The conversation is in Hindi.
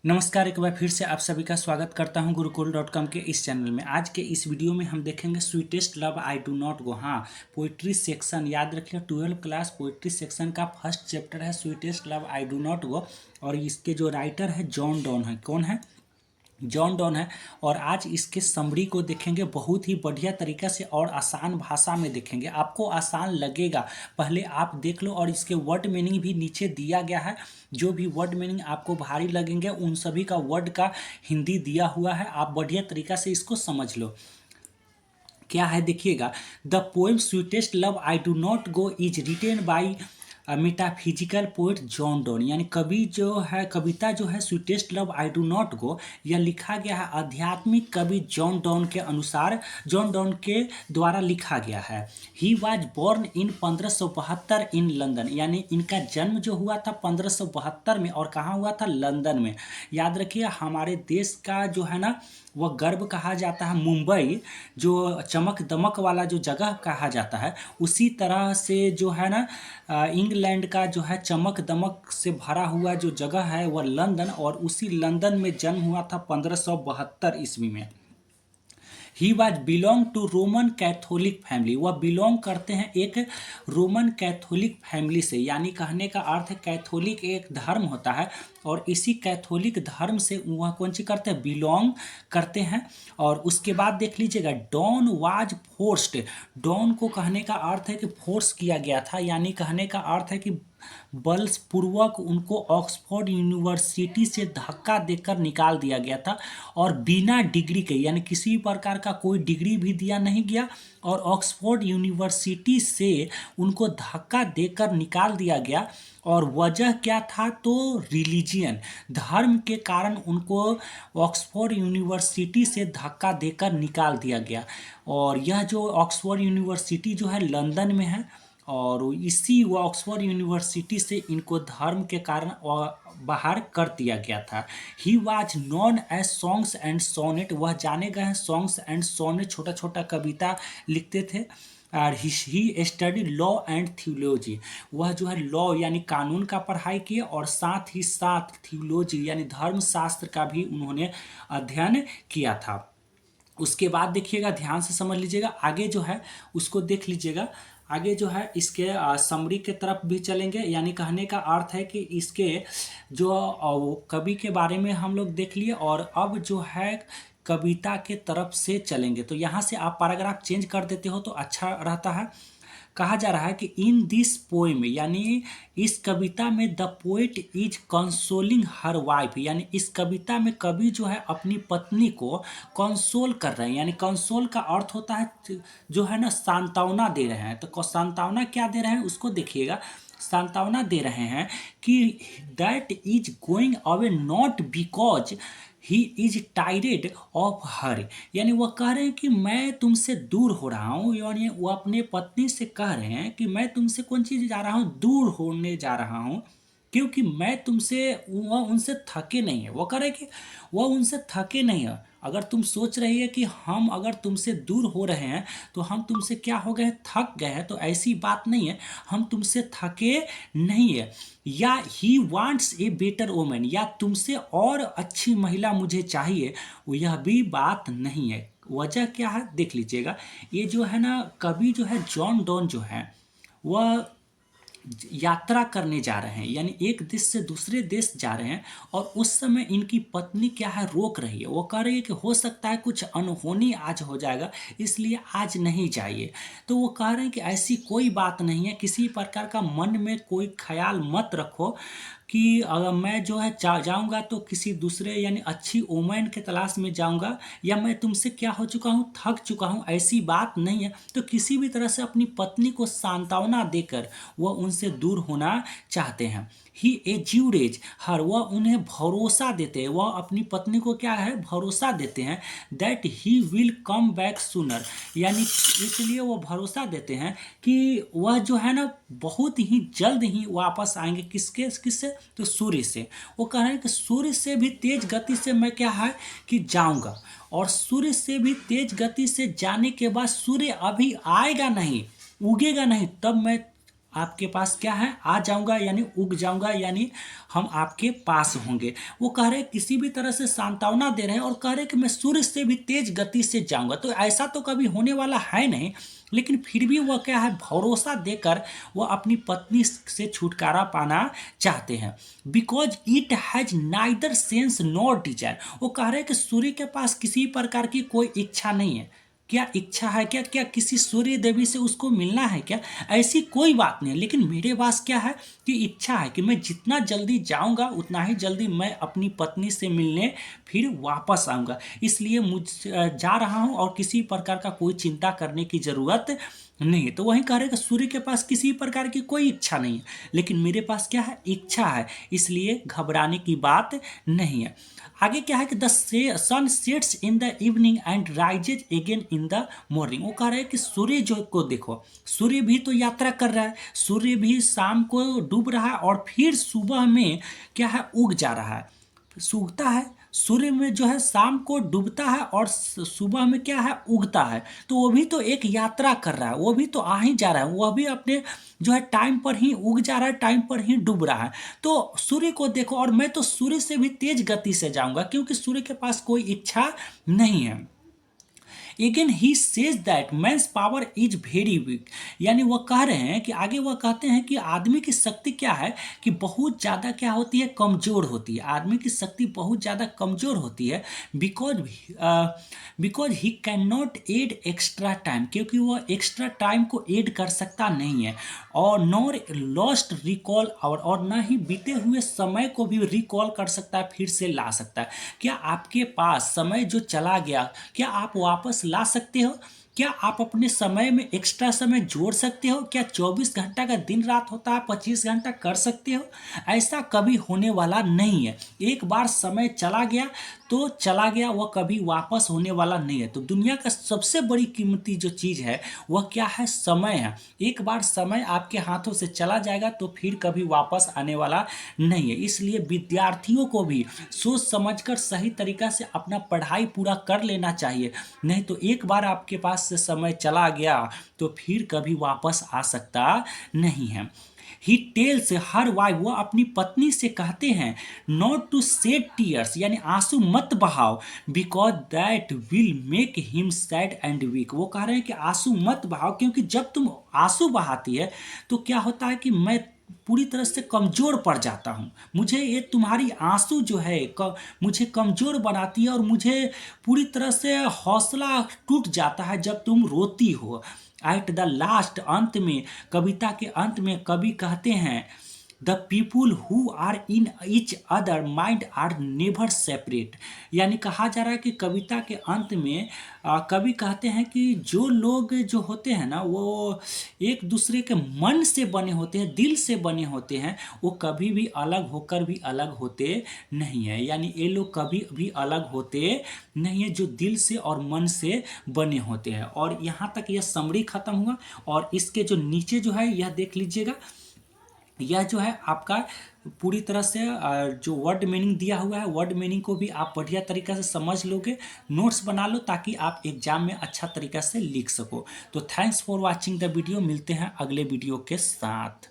नमस्कार, एक बार फिर से आप सभी का स्वागत करता हूं गुरुकुल.com के इस चैनल में। आज के इस वीडियो में हम देखेंगे sweetest love I do not go. हाँ, पोइट्री सेक्शन याद रखिए, 12 क्लास पोइट्री सेक्शन का फर्स्ट चैप्टर है sweetest love I do not go. और इसके जो राइटर है जॉन डॉन है। कौन है? जॉन डॉन है। और आज इसके समरी को देखेंगे बहुत ही बढ़िया तरीक़ा से और आसान भाषा में देखेंगे। आपको आसान लगेगा, पहले आप देख लो। और इसके वर्ड मीनिंग भी नीचे दिया गया है। जो भी वर्ड मीनिंग आपको भारी लगेंगे उन सभी का वर्ड का हिंदी दिया हुआ है। आप बढ़िया तरीक़ा से इसको समझ लो। क्या है देखिएगा। The poem sweetest love I do not go is written by metaphysical poet John Donne. यानी कवि जो है, कविता जो है sweetest love I do not go, यह लिखा गया है आध्यात्मिक कवि जॉन डॉन के अनुसार, जॉन डॉन के द्वारा लिखा गया है। He was born in 1572 in London. यानी इनका जन्म जो हुआ था 1572 में। और कहाँ हुआ था? लंदन में। याद रखिए, हमारे देश का जो है ना वह गर्व कहा जाता है मुंबई, जो चमक दमक वाला जो जगह कहा जाता है। उसी तरह से जो है ना इंग्लैंड का जो है चमक दमक से भरा हुआ जो जगह है वह लंदन। और उसी लंदन में जन्म हुआ था 1572 ईस्वी में। He was belong to Roman Catholic family. वह बिलोंग करते हैं एक रोमन कैथोलिक फैमिली से। यानी कहने का अर्थ है कैथोलिक एक धर्म होता है और इसी कैथोलिक धर्म से वह कौन सी करते हैं? बिलोंग करते हैं। और उसके बाद देख लीजिएगा, डॉन वाज फोर्स्ड। डॉन को कहने का अर्थ है कि फोर्स किया गया था। यानी कहने का अर्थ है कि बलपूर्वक उनको ऑक्सफोर्ड यूनिवर्सिटी से धक्का देकर निकाल दिया गया था। और बिना डिग्री के, यानी किसी प्रकार का कोई डिग्री भी दिया नहीं गया और ऑक्सफोर्ड यूनिवर्सिटी से उनको धक्का देकर निकाल दिया गया। और वजह क्या था? तो रिलीजियन, धर्म के कारण उनको ऑक्सफोर्ड यूनिवर्सिटी से धक्का देकर निकाल दिया गया। और यह जो ऑक्सफोर्ड यूनिवर्सिटी जो है लंदन में है। और इसी वो ऑक्सफोर्ड यूनिवर्सिटी से इनको धर्म के कारण बाहर कर दिया गया था। He was known as songs and sonnet. वह जाने गए हैं सॉन्ग्स एंड सोनेट, छोटा छोटा कविता लिखते थे। और ही स्टडी लॉ एंड थियोलॉजी। वह जो है लॉ यानी कानून का पढ़ाई किए और साथ ही साथ थियोलॉजी यानी धर्मशास्त्र का भी उन्होंने अध्ययन किया था। उसके बाद देखिएगा, ध्यान से समझ लीजिएगा, आगे जो है उसको देख लीजिएगा। आगे जो है इसके समरी के तरफ भी चलेंगे। यानी कहने का अर्थ है कि इसके जो कवि के बारे में हम लोग देख लिए। और अब जो है कविता के तरफ से चलेंगे। तो यहाँ से आप पैराग्राफ चेंज कर देते हो तो अच्छा रहता है। कहा जा रहा है कि इन दिस पोएम, यानी इस कविता में the poet is consoling her wife. यानी इस कविता में कवि जो है अपनी पत्नी को कंसोल कर रहे हैं। यानी कंसोल का अर्थ होता है जो है ना सांत्वना दे रहे हैं। तो सांत्वना क्या दे रहे हैं उसको देखिएगा। सांत्वना दे रहे हैं कि that is going away not because he is tired of her. यानी वह कह रहे हैं कि मैं तुमसे दूर हो रहा हूँ। यानी वो अपने पत्नी से कह रहे हैं कि मैं तुमसे कौन चीज़ जा रहा हूँ? दूर होने जा रहा हूँ, क्योंकि मैं तुमसे, वह उनसे थके नहीं है। वो कह रहे हैं कि वह उनसे थके नहीं है। अगर तुम सोच रही है कि हम अगर तुमसे दूर हो रहे हैं तो हम तुमसे क्या हो गए? थक गए हैं। तो ऐसी बात नहीं है, हम तुमसे थके नहीं है। या he wants a better women, या तुमसे और अच्छी महिला मुझे चाहिए, यह भी बात नहीं है। वजह क्या है देख लीजिएगा। ये जो है ना कवि जो है जॉन डॉन जो है वह यात्रा करने जा रहे हैं। यानी एक देश से दूसरे देश जा रहे हैं। और उस समय इनकी पत्नी क्या है? रोक रही है। वो कह रही है कि हो सकता है कुछ अनहोनी आज हो जाएगा, इसलिए आज नहीं जाइए। तो वो कह रहे हैं कि ऐसी कोई बात नहीं है, किसी प्रकार का मन में कोई ख्याल मत रखो कि अगर मैं जो है जाऊंगा तो किसी दूसरे यानी अच्छी वोमेन के तलाश में जाऊंगा, या मैं तुमसे क्या हो चुका हूँ? थक चुका हूँ। ऐसी बात नहीं है। तो किसी भी तरह से अपनी पत्नी को सांत्वना देकर वह उनसे दूर होना चाहते हैं। ही एज्यूरेज हर, वह उन्हें भरोसा देते हैं। वह अपनी पत्नी को क्या है? भरोसा देते हैं that he will come back sooner. यानी इसलिए वो भरोसा देते हैं कि वह जो है ना बहुत ही जल्द ही वापस आएंगे। किससे? तो सूर्य से। वो कह रहे हैं कि सूर्य से भी तेज गति से मैं क्या है कि जाऊंगा। और सूर्य से भी तेज गति से जाने के बाद सूर्य अभी आएगा नहीं, उगेगा नहीं, तब मैं आपके पास क्या है, आ जाऊंगा यानी उग जाऊंगा, यानी हम आपके पास होंगे। वो कह रहे किसी भी तरह से सांत्वना दे रहे हैं और कह रहे कि मैं सूर्य से भी तेज गति से जाऊंगा। तो ऐसा तो कभी होने वाला है नहीं, लेकिन फिर भी वह क्या है, भरोसा देकर वह अपनी पत्नी से छुटकारा पाना चाहते हैं। Because it has neither sense nor desire. वो कह रहे हैं कि सूर्य के पास किसी प्रकार की कोई इच्छा नहीं है। क्या इच्छा है, क्या क्या किसी सूर्य देवी से उसको मिलना है क्या? ऐसी कोई बात नहीं है। लेकिन मेरे पास क्या है कि इच्छा है कि मैं जितना जल्दी जाऊंगा उतना ही जल्दी मैं अपनी पत्नी से मिलने फिर वापस आऊंगा। इसलिए मुझ जा रहा हूं और किसी प्रकार का कोई चिंता करने की जरूरत नहीं है। तो वहीं कह रहे कि सूर्य के पास किसी प्रकार की कोई इच्छा नहीं है, लेकिन मेरे पास क्या है, इच्छा है, इसलिए घबराने की बात नहीं है। आगे क्या है कि the sun sets in the evening and rises again in the morning. वो कह रहे हैं कि सूर्य जो को देखो, सूर्य भी तो यात्रा कर रहा है, सूर्य भी शाम को डूब रहा है और फिर सुबह में क्या है, उग जा रहा है, सूखता है। सूर्य में जो है शाम को डूबता है और सुबह में क्या है, उगता है। तो वो भी तो एक यात्रा कर रहा है, वो भी तो आ ही जा रहा है, वह भी अपने जो है टाइम पर ही उग जा रहा है, टाइम पर ही डूब रहा है। तो सूर्य को देखो, और मैं तो सूर्य से भी तेज गति से जाऊंगा क्योंकि सूर्य के पास कोई इच्छा नहीं है। Again he says that man's power is very weak. यानी वह कह रहे हैं कि आगे वह कहते हैं कि आदमी की शक्ति क्या है कि बहुत ज़्यादा क्या होती है, कमज़ोर होती है। आदमी की शक्ति बहुत ज़्यादा कमज़ोर होती है। Because because he can not add extra time, क्योंकि वह एक्स्ट्रा टाइम को एड कर सकता नहीं है, और नॉर लॉस्ट रिकॉल, और ना ही बीते हुए समय को भी रिकॉल कर सकता है, फिर से ला सकता है। क्या आपके पास समय जो चला गया, क्या आप वापस ला सकते हो? क्या आप अपने समय में एक्स्ट्रा समय जोड़ सकते हो? क्या 24 घंटा का दिन रात होता है, 25 घंटा कर सकते हो? ऐसा कभी होने वाला नहीं है। एक बार समय चला गया तो चला गया, वह कभी वापस होने वाला नहीं है। तो दुनिया का सबसे बड़ी कीमती जो चीज़ है वह क्या है, समय है। एक बार समय आपके हाथों से चला जाएगा तो फिर कभी वापस आने वाला नहीं है। इसलिए विद्यार्थियों को भी सोच समझकर सही तरीका से अपना पढ़ाई पूरा कर लेना चाहिए। नहीं तो एक बार आपके पास से समय चला गया तो फिर कभी वापस आ सकता नहीं है। ही टेल्स हर वाइफ, वो अपनी पत्नी से कहते हैं, नॉट टू शेड टीयर्स, यानी आंसू मत बहाओ, because that will make him sad and weak. वो कह रहे हैं कि आंसू मत बहाओ, क्योंकि जब तुम आंसू बहाती है तो क्या होता है कि मैं पूरी तरह से कमज़ोर पड़ जाता हूँ। मुझे ये तुम्हारी आंसू जो है मुझे कमज़ोर बनाती है, और मुझे पूरी तरह से हौसला टूट जाता है जब तुम रोती हो। एट द लास्ट, अंत में, कविता के अंत में कवि कहते हैं, the people who are in each other mind are never separate. यानी कहा जा रहा है कि कविता के अंत में कवि कहते हैं कि जो लोग जो होते हैं ना, वो एक दूसरे के मन से बने होते हैं, दिल से बने होते हैं, वो कभी भी अलग होकर भी अलग होते नहीं है। यानी ये लोग कभी भी अलग होते नहीं है, जो दिल से और मन से बने होते हैं। और यहाँ तक यह समरी खत्म हुआ, और इसके जो नीचे जो है यह देख लीजिएगा, यह जो है आपका पूरी तरह से जो वर्ड मीनिंग दिया हुआ है, वर्ड मीनिंग को भी आप बढ़िया तरीक़ा से समझ लोगे, नोट्स बना लो ताकि आप एग्जाम में अच्छा तरीक़ा से लिख सको। तो thanks for watching the video, मिलते हैं अगले वीडियो के साथ।